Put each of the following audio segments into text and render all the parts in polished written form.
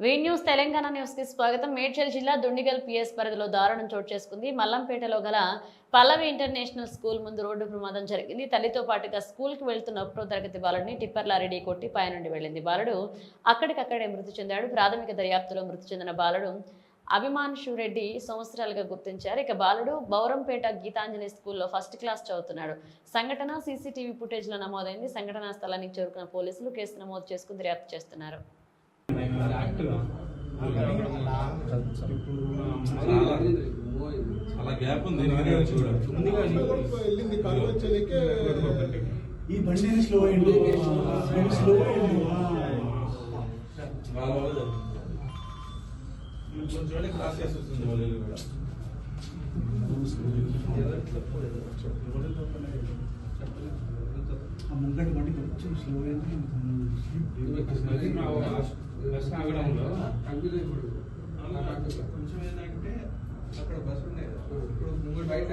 V news Telangana news కి స్వాగతం. మేడ్చల్ జిల్లా దుండిగల్ పిఎస్ పరిధిలో దారుణం చోటు చేసుకుంది. మల్లంపేటలో గల పల్లవి ఇంటర్నేషనల్ స్కూల్ ముందు రోడ్డు ప్రమాదం జరిగింది. తల్లితో పాటుగా స్కూల్ కి వెళ్తున్న 1వ తరగతి బాలుడిని టిప్పర్ లారీ ఢీ కొట్టి పైనుండి వెళ్లింది. బాలుడు అక్కడికక్కడే మృతి చెందాడు. ప్రాథమిక దర్యాప్తులో మృతి చెందిన బాలుడు అభిమాన్షు రెడ్డి సంవత్సరాలుగా గుర్తించారు. ఇక బాలుడు బౌరంపేట గీతాంజలి స్కూల్లో ఫస్ట్ క్లాస్ చదువుతున్నాడు. సంఘటన సీసీటీవీ ఫుటేజ్ లో నమోదైంది. సంఘటనా స్థలానికి చేరుకున్న పోలీసులు కేసు నమోదు చేసుకుని దర్యాప్తు చేస్తున్నారు. చాలా గ్యాప్ ఉంది. ఈ బండి స్లో అయింది. కొంచెం క్లాస్ చేసి వస్తుంది వాళ్ళు కూడా. ముంగటి బండి కొంచెం స్లో అయింది. కొంచెం ఏంటంటే అక్కడ బస్సు ఉన్నాయి. ఇప్పుడు ముంగటి బయట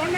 One